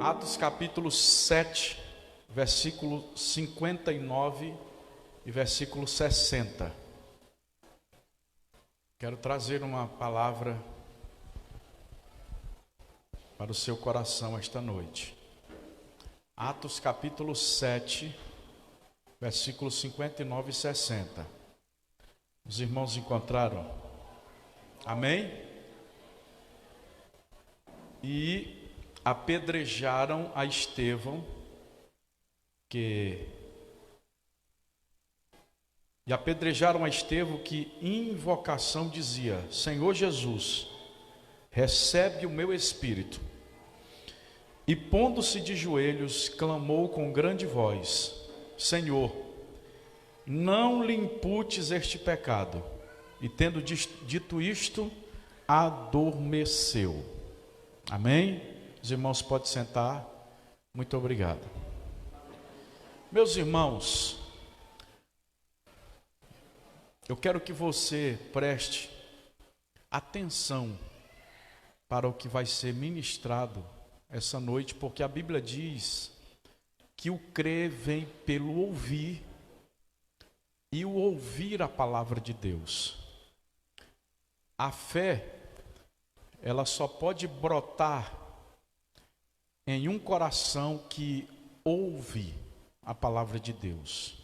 Atos capítulo 7, versículo 59 e versículo 60. Quero trazer uma palavra para o seu coração esta noite. Atos capítulo 7, versículos 59 e 60. Os irmãos encontraram? Amém? E apedrejaram a Estevão, que em invocação dizia: Senhor Jesus, recebe o meu espírito. E pondo-se de joelhos, clamou com grande voz: Senhor, não lhe imputes este pecado. E tendo dito isto, adormeceu. Amém? Os irmãos podem sentar. Muito obrigado. Meus irmãos, eu quero que você preste atenção para o que vai ser ministrado essa noite, porque a Bíblia diz que o crer vem pelo ouvir, e o ouvir a palavra de Deus. A fé, ela só pode brotar em um coração que ouve a palavra de Deus.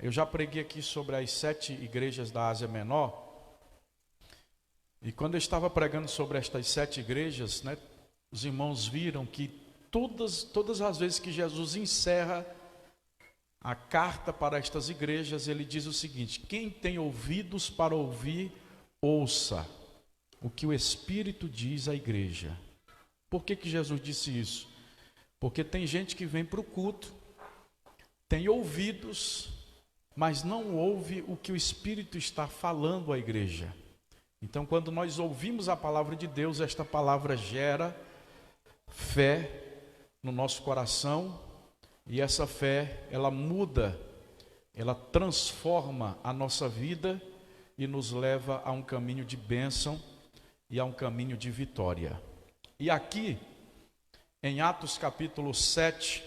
Eu já preguei aqui sobre as 7 igrejas da Ásia Menor, e quando eu estava pregando sobre estas 7 igrejas, os irmãos viram que todas as vezes que Jesus encerra a carta para estas igrejas, ele diz o seguinte: quem tem ouvidos para ouvir, ouça o que o Espírito diz à igreja. Por que Jesus disse isso? Porque tem gente que vem para o culto, tem ouvidos, mas não ouve o que o Espírito está falando à igreja. Então, quando nós ouvimos a palavra de Deus, esta palavra gera fé no nosso coração, e essa fé, ela muda, ela transforma a nossa vida e nos leva a um caminho de bênção e a um caminho de vitória. E aqui, em Atos capítulo 7,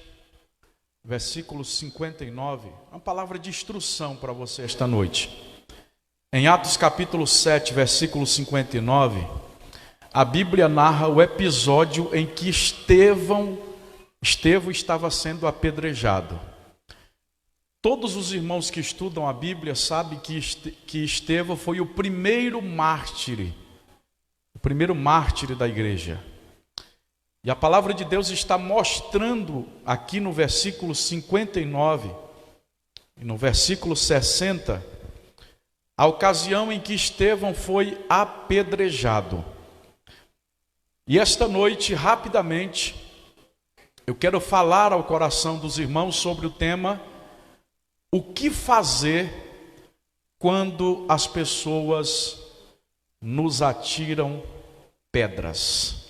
versículo 59, uma palavra de instrução para você esta noite. Em Atos capítulo 7, versículo 59, a Bíblia narra o episódio em que Estevão estava sendo apedrejado. Todos os irmãos que estudam a Bíblia sabem que Estevão foi o primeiro mártir da igreja. E a palavra de Deus está mostrando aqui no versículo 59 e no versículo 60 a ocasião em que Estevão foi apedrejado. E esta noite, rapidamente, eu quero falar ao coração dos irmãos sobre o tema: o que fazer quando as pessoas nos atiram pedras.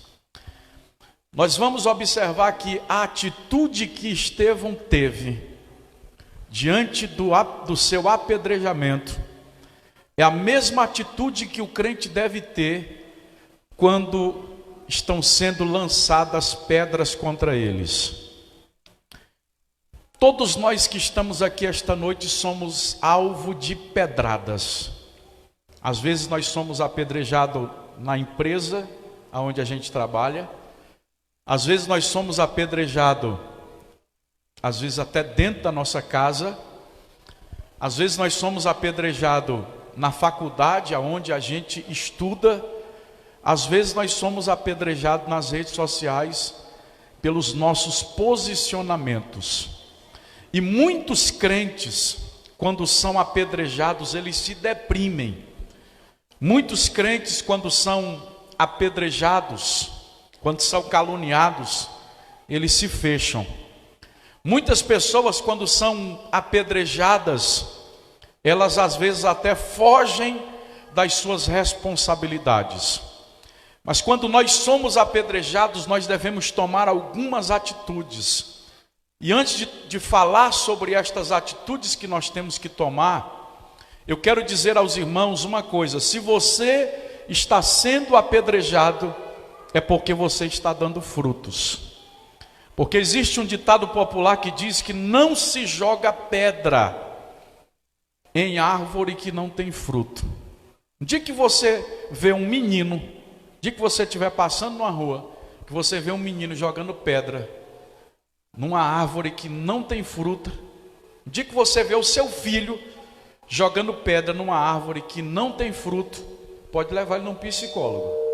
Nós vamos observar que a atitude que Estevão teve diante do seu apedrejamento é a mesma atitude que o crente deve ter quando estão sendo lançadas pedras contra eles. Todos nós que estamos aqui esta noite somos alvo de pedradas. Às vezes nós somos apedrejados na empresa onde a gente trabalha. Às vezes nós somos apedrejados, às vezes até dentro da nossa casa. Às vezes nós somos apedrejados na faculdade onde a gente estuda. Às vezes nós somos apedrejados nas redes sociais pelos nossos posicionamentos. E muitos crentes, quando são apedrejados, eles se deprimem. Muitos crentes, quando são apedrejados, quando são caluniados, eles se fecham. Muitas pessoas, quando são apedrejadas, elas às vezes até fogem das suas responsabilidades. Mas quando nós somos apedrejados, nós devemos tomar algumas atitudes. E antes de falar sobre estas atitudes que nós temos que tomar, eu quero dizer aos irmãos uma coisa: se você está sendo apedrejado, é porque você está dando frutos. Porque existe um ditado popular que diz que não se joga pedra em árvore que não tem fruto. No dia que você vê um menino, no dia que você estiver passando numa rua, que você vê um menino jogando pedra numa árvore que não tem fruta, no dia que você vê o seu filho jogando pedra numa árvore que não tem fruto, pode levar ele num psicólogo.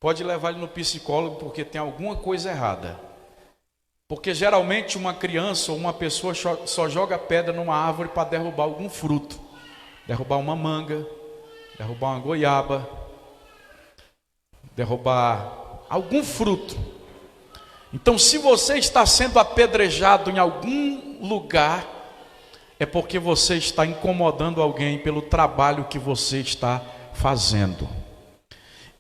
Pode levar ele no psicólogo porque tem alguma coisa errada. Porque geralmente uma criança ou uma pessoa só joga pedra numa árvore para derrubar algum fruto. Derrubar uma manga, derrubar uma goiaba, derrubar algum fruto. Então, se você está sendo apedrejado em algum lugar, é porque você está incomodando alguém pelo trabalho que você está fazendo.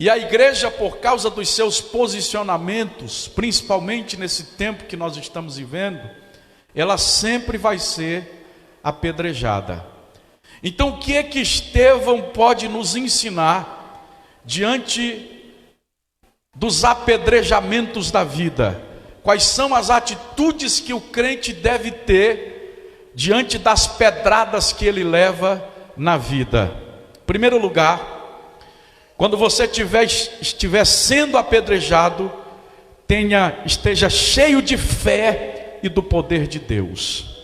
E a igreja, por causa dos seus posicionamentos, principalmente nesse tempo que nós estamos vivendo, ela sempre vai ser apedrejada. Então, o que é que Estevão pode nos ensinar diante dos apedrejamentos da vida? Quais são as atitudes que o crente deve ter diante das pedradas que ele leva na vida? Em primeiro lugar, quando você estiver sendo apedrejado, esteja cheio de fé e do poder de Deus.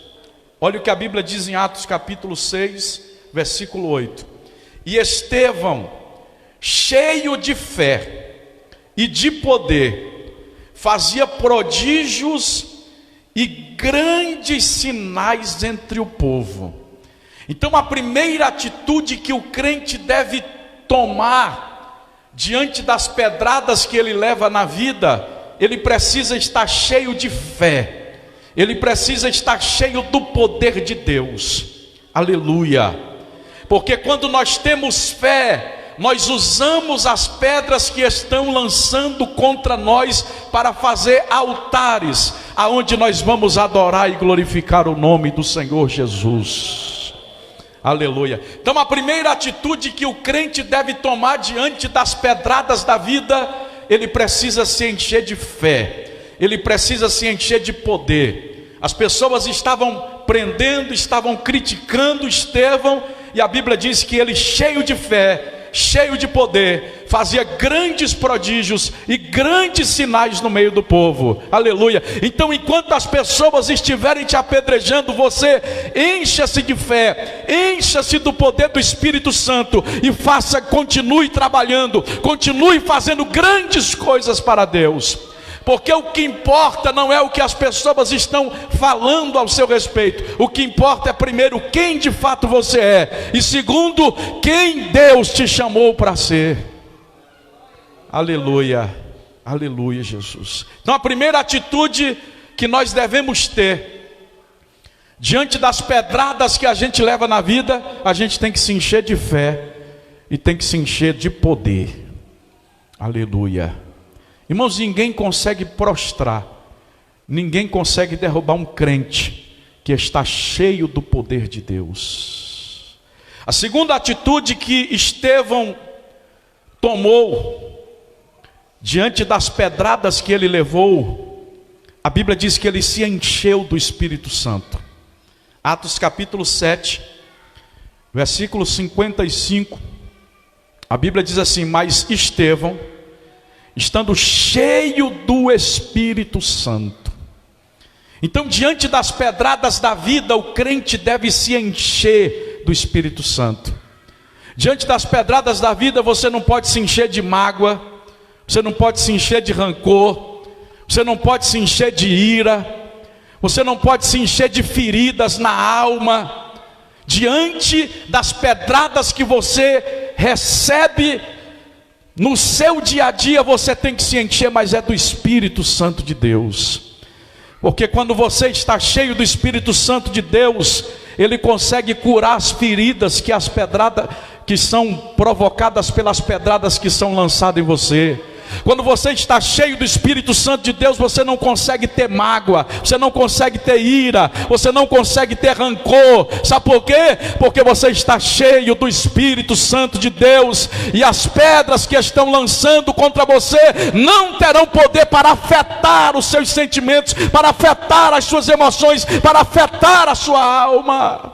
Olha o que a Bíblia diz em Atos capítulo 6, versículo 8. E Estevão, cheio de fé e de poder, fazia prodígios e grandes sinais entre o povo. Então a primeira atitude que o crente deve tomar diante das pedradas que ele leva na vida, ele precisa estar cheio de fé, ele precisa estar cheio do poder de Deus. Aleluia! Porque quando nós temos fé, nós usamos as pedras que estão lançando contra nós para fazer altares, aonde nós vamos adorar e glorificar o nome do Senhor Jesus. Aleluia. Então a primeira atitude que o crente deve tomar diante das pedradas da vida, ele precisa se encher de fé, ele precisa se encher de poder. As pessoas estavam prendendo, estavam criticando Estevão, e a Bíblia diz que ele, cheio de fé, cheio de poder, fazia grandes prodígios e grandes sinais no meio do povo. Aleluia. Então, enquanto as pessoas estiverem te apedrejando, você encha-se de fé, encha-se do poder do Espírito Santo e continue trabalhando, continue fazendo grandes coisas para Deus. Porque o que importa não é o que as pessoas estão falando ao seu respeito. O que importa é, primeiro, quem de fato você é, e segundo, quem Deus te chamou para ser. Aleluia, aleluia, Jesus. Então a primeira atitude que nós devemos ter diante das pedradas que a gente leva na vida, a gente tem que se encher de fé e tem que se encher de poder. Aleluia. Irmãos, ninguém consegue prostrar, ninguém consegue derrubar um crente que está cheio do poder de Deus. A segunda atitude que Estevão tomou diante das pedradas que ele levou, a Bíblia diz que ele se encheu do Espírito Santo. Atos capítulo 7, versículo 55, a Bíblia diz assim: mas Estevão, estando cheio do Espírito Santo. Então, diante das pedradas da vida, o crente deve se encher do Espírito Santo. Diante das pedradas da vida, você não pode se encher de mágoa, você não pode se encher de rancor, você não pode se encher de ira, você não pode se encher de feridas na alma. Diante das pedradas que você recebe no seu dia a dia, você tem que se encher, mas é do Espírito Santo de Deus. Porque quando você está cheio do Espírito Santo de Deus, ele consegue curar as feridas que são provocadas pelas pedradas que são lançadas em você. Quando você está cheio do Espírito Santo de Deus, você não consegue ter mágoa, você não consegue ter ira, você não consegue ter rancor. Sabe por quê? Porque você está cheio do Espírito Santo de Deus, e as pedras que estão lançando contra você não terão poder para afetar os seus sentimentos, para afetar as suas emoções, para afetar a sua alma.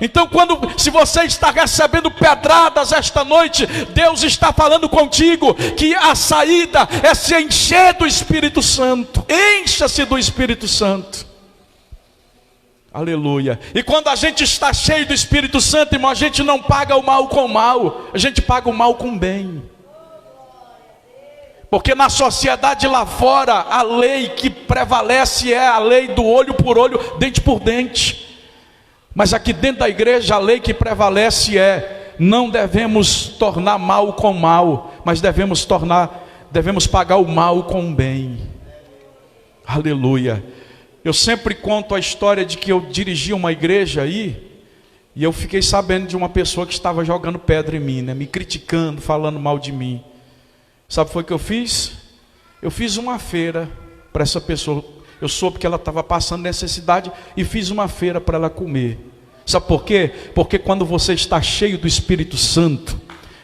Então, se você está recebendo pedradas esta noite, Deus está falando contigo que a saída é se encher do Espírito Santo. Encha-se do Espírito Santo. Aleluia. E quando a gente está cheio do Espírito Santo, irmão, a gente não paga o mal com o mal, a gente paga o mal com o bem. Porque na sociedade lá fora, a lei que prevalece é a lei do olho por olho, dente por dente. Mas aqui dentro da igreja, a lei que prevalece é: não devemos tornar mal com mal, mas devemos pagar o mal com o bem. Aleluia. Eu sempre conto a história de que eu dirigi uma igreja aí, e eu fiquei sabendo de uma pessoa que estava jogando pedra em mim, né, me criticando, falando mal de mim. Sabe o que foi que eu fiz? Eu fiz uma feira para essa pessoa. Eu soube que ela estava passando necessidade e fiz uma feira para ela comer. Sabe por quê? Porque quando você está cheio do Espírito Santo,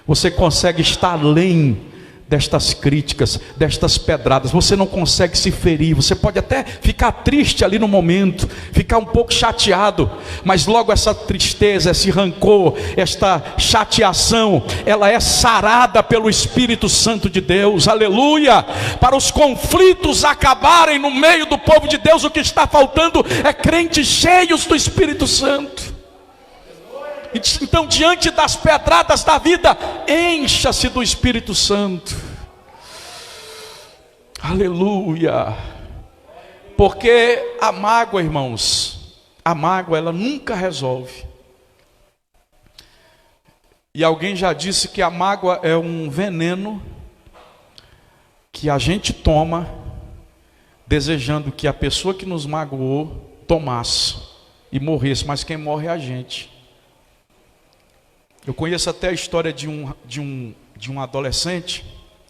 você consegue estar além destas críticas, destas pedradas. Você não consegue se ferir. Você pode até ficar triste ali no momento, ficar um pouco chateado, mas logo essa tristeza, esse rancor, esta chateação, ela é sarada pelo Espírito Santo de Deus. Aleluia. Para os conflitos acabarem no meio do povo de Deus, o que está faltando é crentes cheios do Espírito Santo. Então, diante das pedradas da vida, encha-se do Espírito Santo. Aleluia. Porque a mágoa, irmãos, a mágoa, ela nunca resolve. E alguém já disse que a mágoa é um veneno que a gente toma, desejando que a pessoa que nos magoou tomasse e morresse, mas quem morre é a gente. Eu conheço até a história de um adolescente,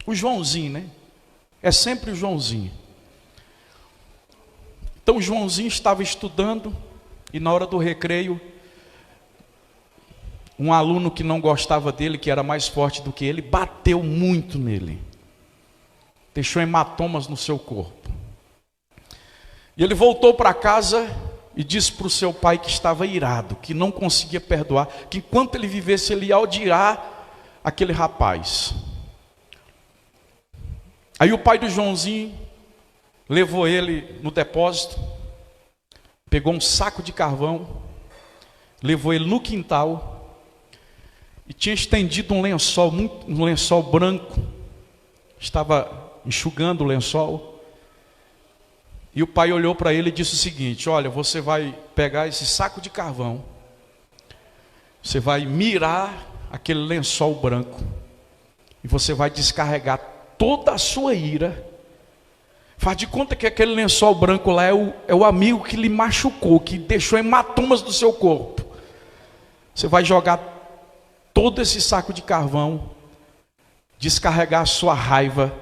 o Joãozinho, né? É sempre o Joãozinho. Então o Joãozinho estava estudando, e na hora do recreio, um aluno que não gostava dele, que era mais forte do que ele, bateu muito nele. Deixou hematomas no seu corpo. E ele voltou para casa e disse para o seu pai que estava irado, que não conseguia perdoar, que enquanto ele vivesse ele ia odiar aquele rapaz. Aí o pai do Joãozinho levou ele no depósito, pegou um saco de carvão, levou ele no quintal e tinha estendido um lençol branco, estava enxugando o lençol. E o pai olhou para ele e disse o seguinte: olha, você vai pegar esse saco de carvão, você vai mirar aquele lençol branco, e você vai descarregar toda a sua ira. Faz de conta que aquele lençol branco lá é o amigo que lhe machucou, que deixou hematomas do seu corpo. Você vai jogar todo esse saco de carvão, descarregar a sua raiva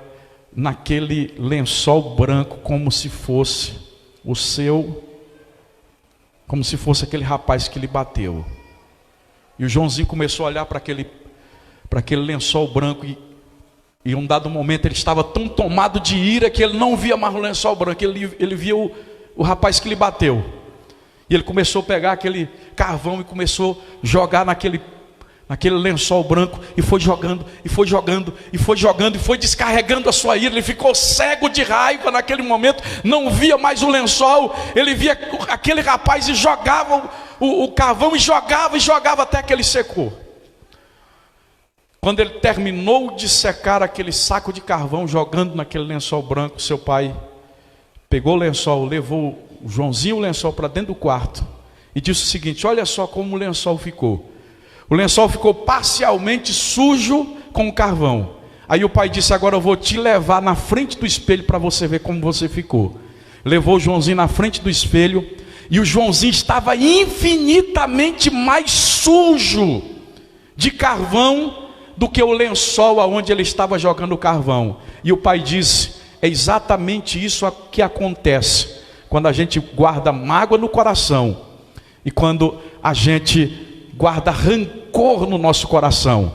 naquele lençol branco, como se fosse como se fosse aquele rapaz que lhe bateu. E o Joãozinho começou a olhar para aquele lençol branco, e um dado momento ele estava tão tomado de ira que ele não via mais o lençol branco, ele via o rapaz que lhe bateu. E ele começou a pegar aquele carvão e começou a jogar naquele lençol branco, e foi jogando, e foi jogando, e foi jogando, e foi descarregando a sua ira. Ele ficou cego de raiva naquele momento, não via mais o lençol, ele via aquele rapaz e jogava o carvão, e jogava até que ele secou. Quando ele terminou de secar aquele saco de carvão, jogando naquele lençol branco, seu pai pegou o lençol, levou o Joãozinho o lençol para dentro do quarto, e disse o seguinte: olha só como o lençol ficou. O lençol ficou parcialmente sujo com o carvão. Aí o pai disse: agora eu vou te levar na frente do espelho para você ver como você ficou. Levou o Joãozinho na frente do espelho, e o Joãozinho estava infinitamente mais sujo de carvão do que o lençol aonde ele estava jogando o carvão. E o pai disse: é exatamente isso que acontece quando a gente guarda mágoa no coração e quando a gente guarda rancor no nosso coração.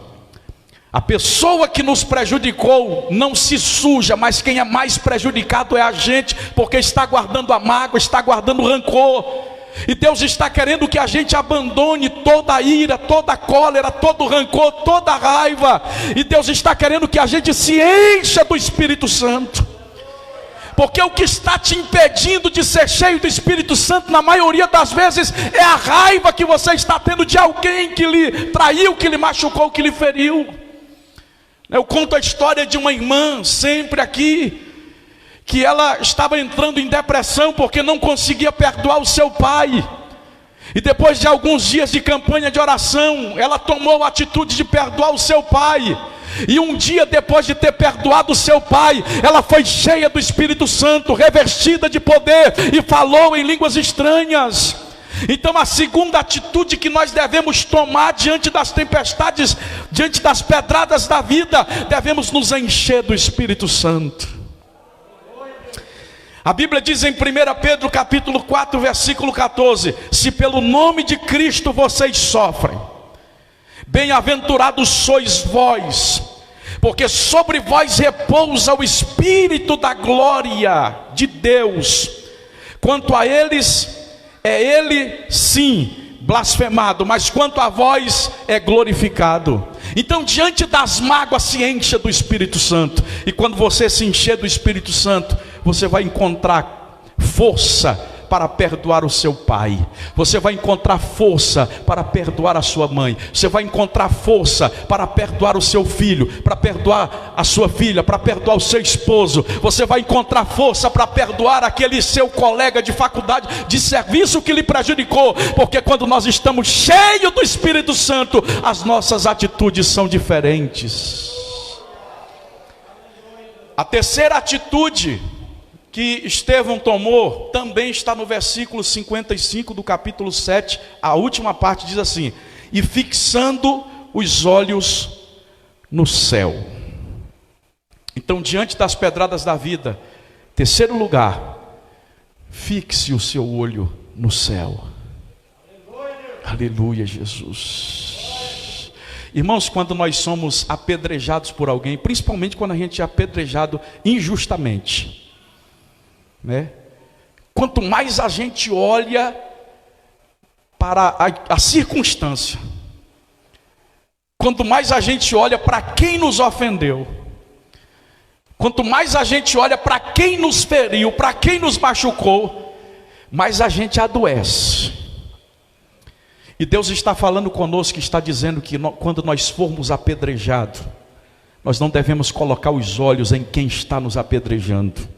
A pessoa que nos prejudicou não se suja, mas quem é mais prejudicado é a gente, porque está guardando a mágoa, está guardando o rancor. E Deus está querendo que a gente abandone toda a ira, toda a cólera, todo o rancor, toda a raiva. E Deus está querendo que a gente se encha do Espírito Santo. Porque o que está te impedindo de ser cheio do Espírito Santo, na maioria das vezes, é a raiva que você está tendo de alguém que lhe traiu, que lhe machucou, que lhe feriu. Eu conto a história de uma irmã, sempre aqui, que ela estava entrando em depressão porque não conseguia perdoar o seu pai. E depois de alguns dias de campanha de oração, ela tomou a atitude de perdoar o seu pai. E um dia depois de ter perdoado o seu pai, ela foi cheia do Espírito Santo, revestida de poder, e falou em línguas estranhas. Então a segunda atitude que nós devemos tomar diante das tempestades, diante das pedradas da vida, devemos nos encher do Espírito Santo. A Bíblia diz em 1 Pedro capítulo 4, versículo 14: se pelo nome de Cristo vocês sofrem, bem-aventurados sois vós, porque sobre vós repousa o Espírito da glória de Deus. Quanto a eles, é ele sim blasfemado, mas quanto a vós é glorificado. Então diante das mágoas se encha do Espírito Santo. E quando você se encher do Espírito Santo, você vai encontrar força para perdoar o seu pai. Você vai encontrar força para perdoar a sua mãe. Você vai encontrar força para perdoar o seu filho, para perdoar a sua filha, para perdoar o seu esposo. Você vai encontrar força para perdoar aquele seu colega de faculdade, de serviço que lhe prejudicou. Porque quando nós estamos cheios do Espírito Santo, as nossas atitudes são diferentes. A terceira atitude que Estevão tomou também está no versículo 55 do capítulo 7. A última parte diz assim: e fixando os olhos no céu. Então, diante das pedradas da vida, terceiro lugar, fixe o seu olho no céu. Aleluia, Jesus. Irmãos, quando nós somos apedrejados por alguém, principalmente quando a gente é apedrejado injustamente, né? Quanto mais a gente olha para a circunstância, quanto mais a gente olha para quem nos ofendeu, quanto mais a gente olha para quem nos feriu, para quem nos machucou, mais a gente adoece. E Deus está falando conosco, está dizendo que quando nós formos apedrejados, nós não devemos colocar os olhos em quem está nos apedrejando.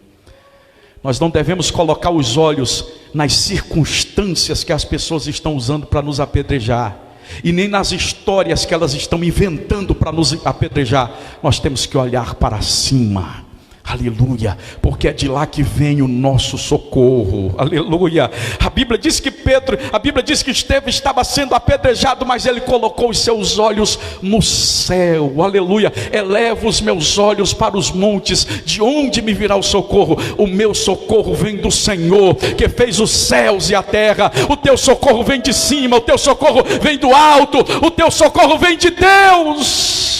Nós não devemos colocar os olhos nas circunstâncias que as pessoas estão usando para nos apedrejar, e nem nas histórias que elas estão inventando para nos apedrejar. Nós temos que olhar para cima. Aleluia, porque é de lá que vem o nosso socorro. Aleluia. A Bíblia diz que Estevão estava sendo apedrejado, mas ele colocou os seus olhos no céu. Aleluia. Eleva os meus olhos para os montes, de onde me virá o socorro? O meu socorro vem do Senhor, que fez os céus e a terra. O teu socorro vem de cima, o teu socorro vem do alto, o teu socorro vem de Deus.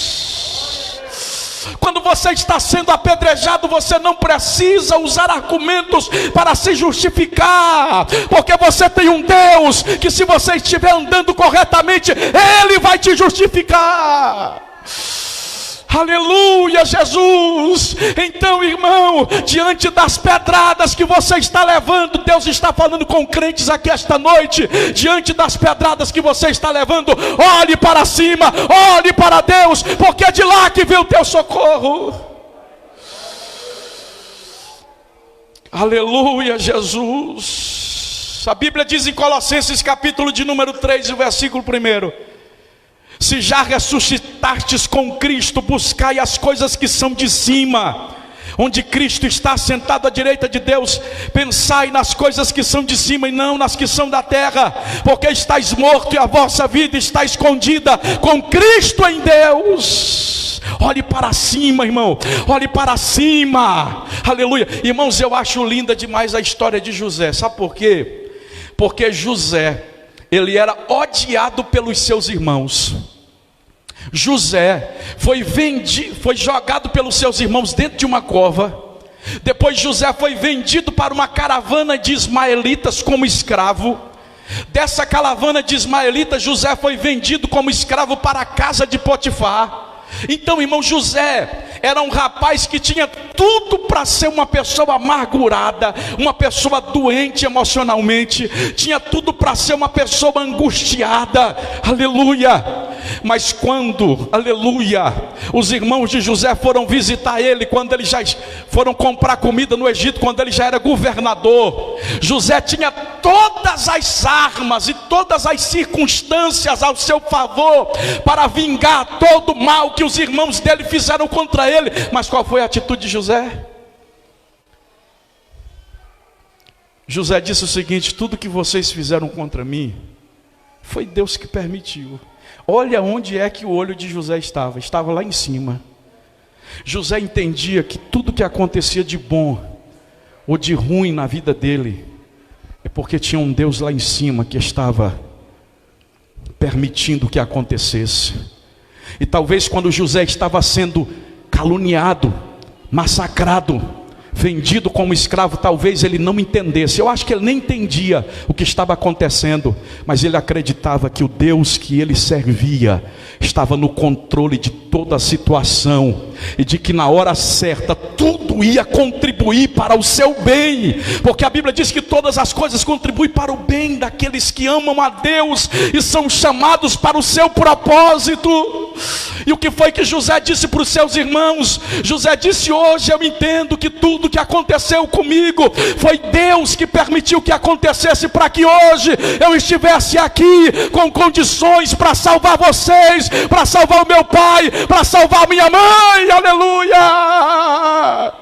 Quando você está sendo apedrejado, você não precisa usar argumentos para se justificar, porque você tem um Deus que, se você estiver andando corretamente, Ele vai te justificar. Aleluia, Jesus. Então, irmão, diante das pedradas que você está levando, Deus está falando com crentes aqui esta noite. Diante das pedradas que você está levando, olhe para cima, olhe para Deus, porque é de lá que vem o teu socorro. Aleluia, Jesus. A Bíblia diz em Colossenses capítulo de número 3, o versículo 1: se já ressuscitastes com Cristo, buscai as coisas que são de cima, onde Cristo está sentado à direita de Deus, pensai nas coisas que são de cima e não nas que são da terra, porque estáis morto e a vossa vida está escondida com Cristo em Deus. Olhe para cima, irmão, olhe para cima, aleluia. Irmãos, eu acho linda demais a história de José. Sabe por quê? Porque José, ele era odiado pelos seus irmãos. José foi jogado pelos seus irmãos dentro de uma cova. Depois José foi vendido para uma caravana de ismaelitas como escravo. Dessa caravana de ismaelitas, José foi vendido como escravo para a casa de Potifar. Então, irmão, José era um rapaz que tinha tudo para ser uma pessoa amargurada, uma pessoa doente emocionalmente, tinha tudo para ser uma pessoa angustiada, aleluia. Mas quando, aleluia, os irmãos de José foram visitar ele, quando eles já foram comprar comida no Egito, quando ele já era governador, José tinha todas as armas e todas as circunstâncias ao seu favor para vingar todo o mal que os irmãos dele fizeram contra ele. Mas qual foi a atitude de José? José disse o seguinte: tudo que vocês fizeram contra mim, foi Deus que permitiu. Olha onde é que o olho de José estava lá em cima. José entendia que tudo que acontecia de bom ou de ruim na vida dele, é porque tinha um Deus lá em cima que estava permitindo que acontecesse. E talvez quando José estava sendo caluniado, massacrado, vendido como escravo, talvez ele não entendesse. Eu acho que ele nem entendia o que estava acontecendo, mas ele acreditava que o Deus que ele servia estava no controle de toda a situação, e de que na hora certa tudo ia contribuir para o seu bem, porque a Bíblia diz que todas as coisas contribuem para o bem daqueles que amam a Deus e são chamados para o seu propósito. E o que foi que José disse para os seus irmãos? José disse: hoje eu entendo que tudo que aconteceu comigo foi Deus que permitiu que acontecesse, para que hoje eu estivesse aqui com condições para salvar vocês, para salvar o meu pai, para salvar minha mãe, aleluia.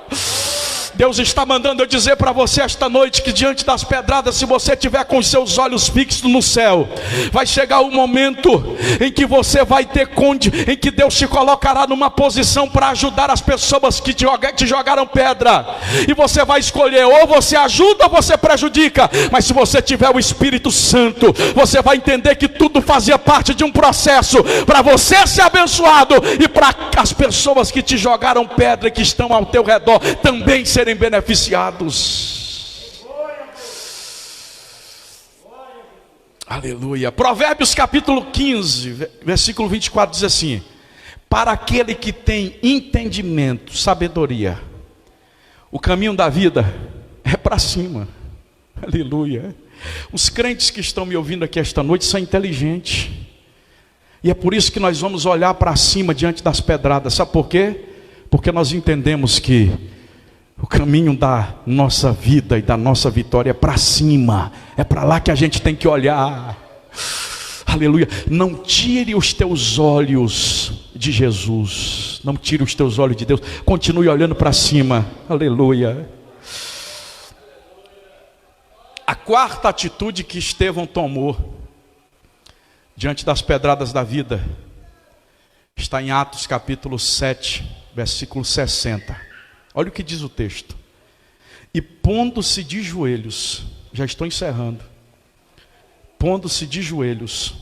Deus está mandando eu dizer para você esta noite que diante das pedradas, se você tiver com os seus olhos fixos no céu, vai chegar o momento em que você vai ter em que Deus te colocará numa posição para ajudar as pessoas que te jogaram pedra, e você vai escolher: ou você ajuda ou você prejudica. Mas se você tiver o Espírito Santo, você vai entender que tudo fazia parte de um processo para você ser abençoado e para as pessoas que te jogaram pedra e que estão ao teu redor também serem beneficiados. Aleluia. Provérbios capítulo 15, versículo 24 diz assim: para aquele que tem entendimento, sabedoria, o caminho da vida é para cima. Aleluia. Os crentes que estão me ouvindo aqui esta noite são inteligentes, e é por isso que nós vamos olhar para cima diante das pedradas. Sabe por quê? Porque nós entendemos que o caminho da nossa vida e da nossa vitória é para cima. É para lá que a gente tem que olhar. Aleluia. Não tire os teus olhos de Jesus. Não tire os teus olhos de Deus. Continue olhando para cima. Aleluia. A quarta atitude que Estevão tomou diante das pedradas da vida está em Atos capítulo 7, versículo 60. Olha o que diz o texto: e pondo-se de joelhos, já estou encerrando, pondo-se de joelhos,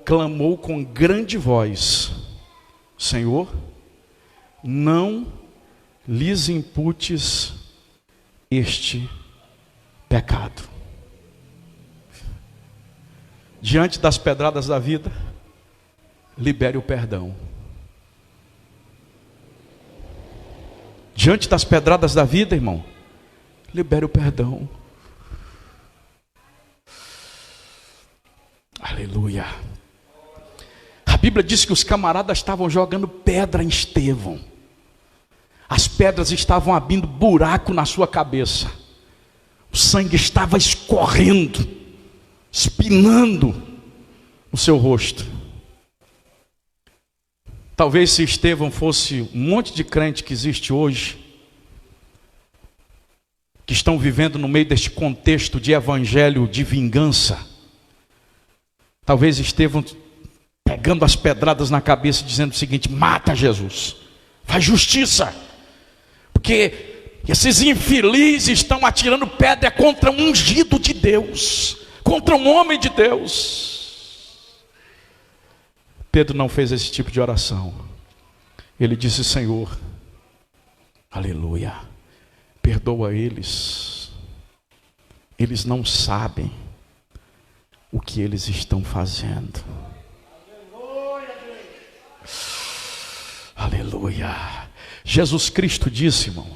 clamou com grande voz: Senhor, não lhes imputes este pecado. Diante das pedradas da vida, libere o perdão. Diante das pedradas da vida, irmão, libere o perdão. Aleluia. A Bíblia diz que os camaradas estavam jogando pedra em Estevão. As pedras estavam abrindo buraco na sua cabeça. O sangue estava escorrendo, espinando no seu rosto. Talvez se Estevão fosse um monte de crente que existe hoje, que estão vivendo no meio deste contexto de evangelho de vingança, talvez Estevão pegando as pedradas na cabeça, dizendo o seguinte: mata Jesus, faz justiça, porque esses infelizes estão atirando pedra contra um ungido de Deus, contra um homem de Deus. Pedro não fez esse tipo de oração. Ele disse: Senhor, aleluia, perdoa eles, eles não sabem o que eles estão fazendo. Aleluia. Jesus Cristo disse, irmão,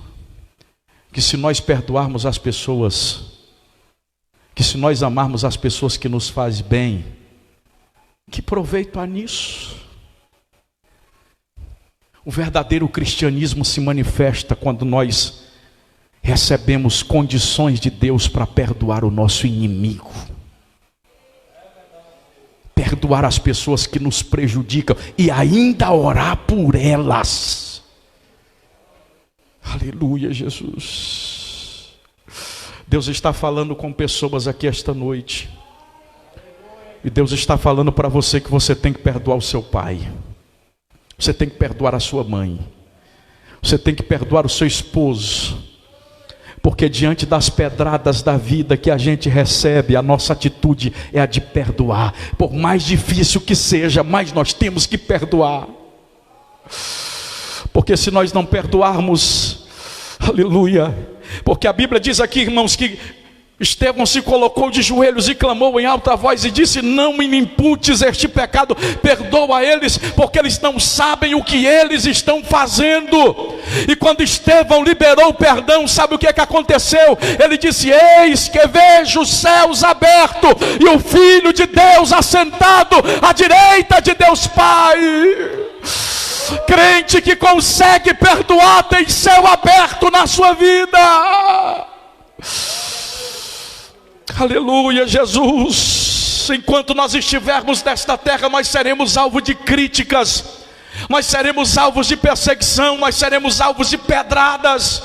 que se nós perdoarmos as pessoas, que se nós amarmos as pessoas que nos fazem bem, que proveito há nisso? O verdadeiro cristianismo se manifesta quando nós recebemos condições de Deus para perdoar o nosso inimigo, perdoar as pessoas que nos prejudicam e ainda orar por elas. Aleluia, Jesus. Deus está falando com pessoas aqui esta noite, e Deus está falando para você que você tem que perdoar o seu pai, você tem que perdoar a sua mãe, você tem que perdoar o seu esposo, porque diante das pedradas da vida que a gente recebe, a nossa atitude é a de perdoar. Por mais difícil que seja, mas nós temos que perdoar. Porque se nós não perdoarmos, aleluia, porque a Bíblia diz aqui, irmãos, que Estevão se colocou de joelhos e clamou em alta voz e disse: não me imputes este pecado, perdoa eles, porque eles não sabem o que eles estão fazendo. E quando Estevão liberou o perdão, sabe o que aconteceu? Ele disse: eis que vejo os céus abertos e o Filho de Deus assentado à direita de Deus Pai. Crente que consegue perdoar tem céu aberto na sua vida. Aleluia, Jesus. Enquanto nós estivermos nesta terra, nós seremos alvo de críticas, nós seremos alvos de perseguição, nós seremos alvos de pedradas.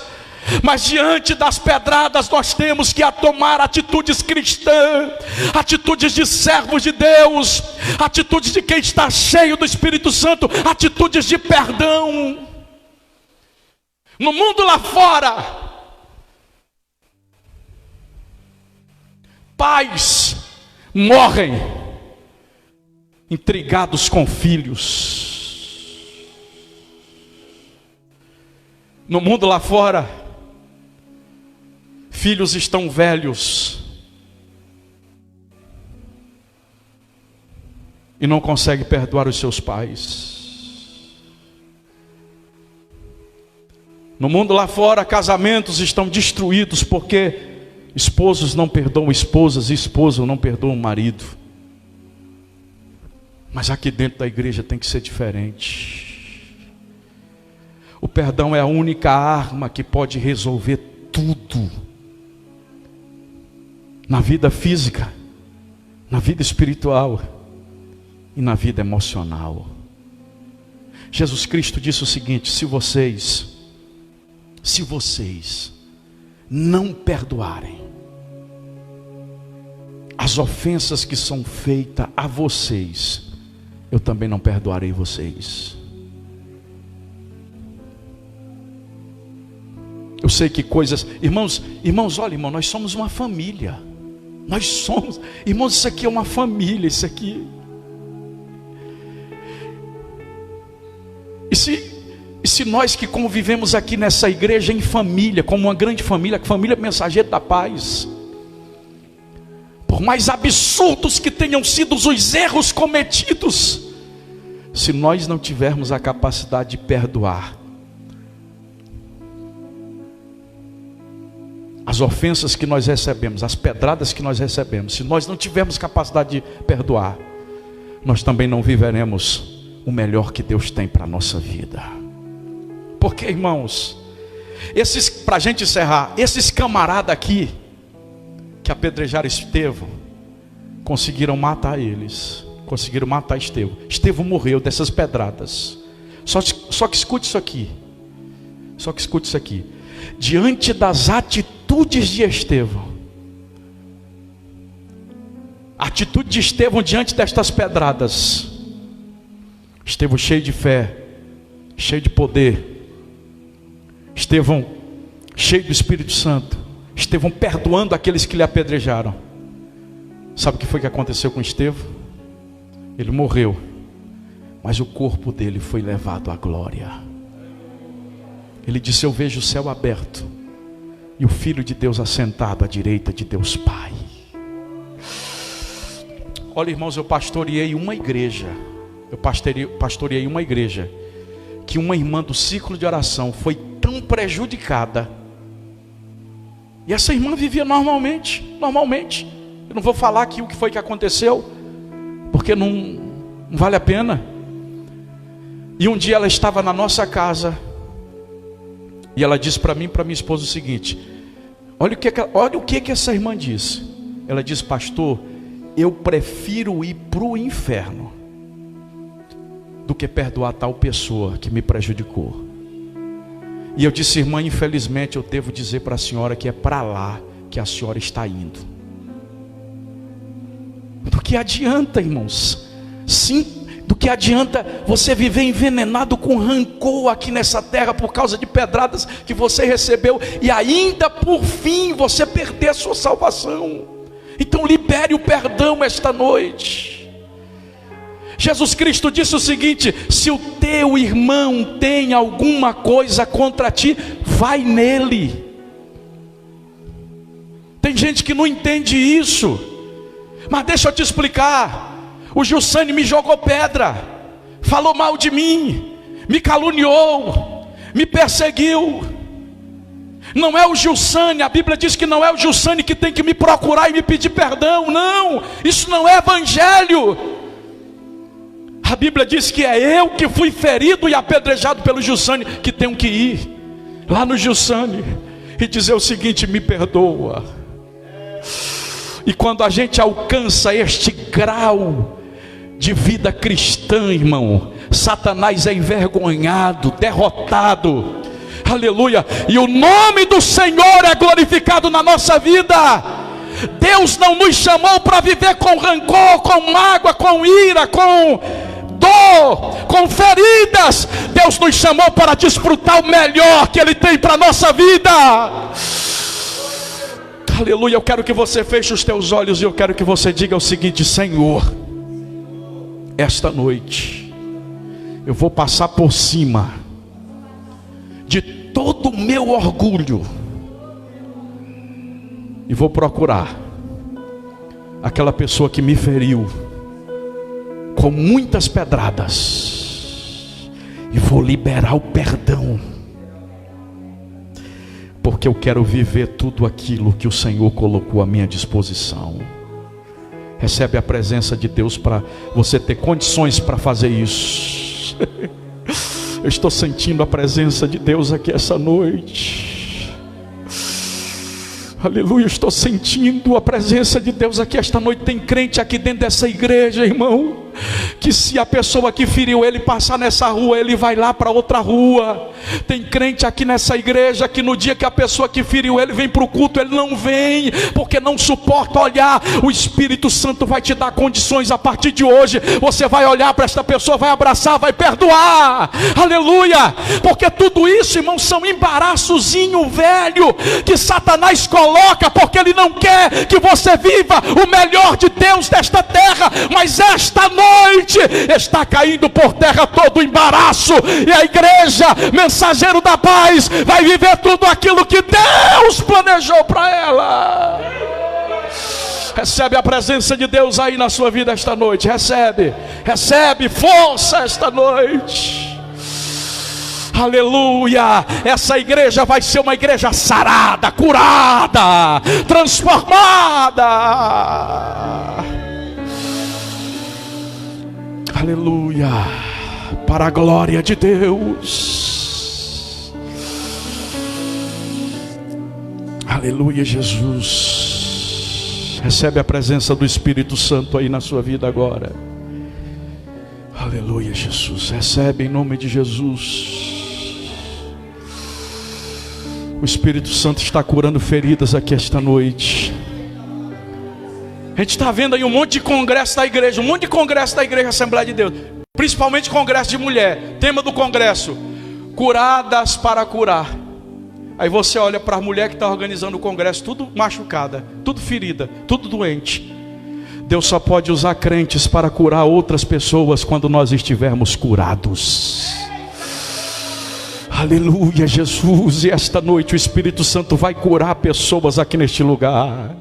Mas diante das pedradas nós temos que tomar atitudes cristãs, atitudes de servos de Deus, atitudes de quem está cheio do Espírito Santo, atitudes de perdão. No mundo lá fora, pais morrem intrigados com filhos. No mundo lá fora, filhos estão velhos e não conseguem perdoar os seus pais. No mundo lá fora, casamentos estão destruídos porque esposos não perdoam esposas e esposas não perdoam o marido. Mas aqui dentro da igreja tem que ser diferente. O perdão é a única arma que pode resolver tudo. Na vida física, na vida espiritual e na vida emocional. Jesus Cristo disse o seguinte: se vocês não perdoarem as ofensas que são feitas a vocês, eu também não perdoarei vocês. Eu sei que coisas, irmãos, olha, irmão, nós somos uma família. Nós somos, irmãos, isso aqui é uma família, isso aqui. E se nós que convivemos aqui nessa igreja em família, como uma grande família, família mensageira da paz, por mais absurdos que tenham sido os erros cometidos, se nós não tivermos a capacidade de perdoar as ofensas que nós recebemos, as pedradas que nós recebemos, se nós não tivermos capacidade de perdoar, nós também não viveremos o melhor que Deus tem para a nossa vida. Porque, irmãos, para a gente encerrar, esses camaradas aqui que apedrejaram Estevão, conseguiram matar eles, conseguiram matar Estevão. Estevão morreu dessas pedradas. Só que escute isso aqui. Só que escute isso aqui. Diante das atitudes de Estevão, a atitude de Estevão diante destas pedradas, Estevão cheio de fé, cheio de poder, Estevão cheio do Espírito Santo, Estevão perdoando aqueles que lhe apedrejaram. Sabe o que foi que aconteceu com Estevão? Ele morreu, mas o corpo dele foi levado à glória. Ele disse: eu vejo o céu aberto e o Filho de Deus assentado à direita de Deus Pai. Olha, irmãos, eu pastoreei uma igreja. Que uma irmã do ciclo de oração foi tão prejudicada. E essa irmã vivia normalmente. Eu não vou falar aqui o que foi que aconteceu, porque não vale a pena. E um dia ela estava na nossa casa, e ela disse para mim e para minha esposa o seguinte: olha o que essa irmã disse. Ela disse: pastor, eu prefiro ir para o inferno do que perdoar tal pessoa que me prejudicou. E eu disse: irmã, infelizmente eu devo dizer para a senhora que é para lá que a senhora está indo. Do que adianta, irmãos? Sim, do que adianta você viver envenenado com rancor aqui nessa terra por causa de pedradas que você recebeu e ainda por fim você perder a sua salvação? Então libere o perdão esta noite. Jesus Cristo disse o seguinte: se o teu irmão tem alguma coisa contra ti, vai nele. Tem gente que não entende isso, mas deixa eu te explicar. O Gilsane me jogou pedra, falou mal de mim, me caluniou, me perseguiu. Não é o Gilsane, a Bíblia diz que não é o Gilsane que tem que me procurar e me pedir perdão. Não, isso não é evangelho. A Bíblia diz que é eu que fui ferido e apedrejado pelo Gilsane, que tenho que ir lá no Gilsane e dizer o seguinte: me perdoa. E quando a gente alcança este grau de vida cristã, irmão, Satanás é envergonhado, derrotado, aleluia, e o nome do Senhor é glorificado na nossa vida. Deus não nos chamou para viver com rancor, com mágoa, com ira, com dor, com feridas. Deus nos chamou para desfrutar o melhor que Ele tem para a nossa vida. Aleluia. Eu quero que você feche os teus olhos e eu quero que você diga o seguinte: Senhor, esta noite eu vou passar por cima de todo o meu orgulho e vou procurar aquela pessoa que me feriu com muitas pedradas e vou liberar o perdão, porque eu quero viver tudo aquilo que o Senhor colocou à minha disposição. Recebe a presença de Deus para você ter condições para fazer isso. Eu estou sentindo a presença de Deus aqui essa noite. Aleluia, eu estou sentindo a presença de Deus aqui esta noite. Tem crente aqui dentro dessa igreja, irmão, que se a pessoa que feriu ele passar nessa rua, ele vai lá para outra rua. Tem crente aqui nessa igreja que no dia que a pessoa que feriu ele vem para o culto, ele não vem, porque não suporta olhar. O Espírito Santo vai te dar condições a partir de hoje. Você vai olhar para esta pessoa, vai abraçar, vai perdoar. Aleluia, porque tudo isso, irmão, são embaraçozinho velho que Satanás coloca, porque ele não quer que você viva o melhor de Deus desta terra. Mas esta noite está caindo por terra todo o embaraço, e a igreja Mensageiro da Paz vai viver tudo aquilo que Deus planejou para ela. Recebe a presença de Deus aí na sua vida esta noite. Recebe força esta noite. Aleluia. Essa igreja vai ser uma igreja sarada, curada, transformada. Aleluia. Para a glória de Deus. Aleluia, Jesus. Recebe a presença do Espírito Santo aí na sua vida agora. Aleluia. Aleluia, Jesus. Recebe em nome de Jesus. O Espírito Santo está curando feridas aqui esta noite. A gente está vendo aí um monte de congresso da igreja, Assembleia de Deus, principalmente congresso de mulher. Tema do congresso: curadas para curar. Aí você olha para a mulher que está organizando o congresso, tudo machucada, tudo ferida, tudo doente. Deus só pode usar crentes para curar outras pessoas quando nós estivermos curados. Aleluia, Jesus. E esta noite o Espírito Santo vai curar pessoas aqui neste lugar.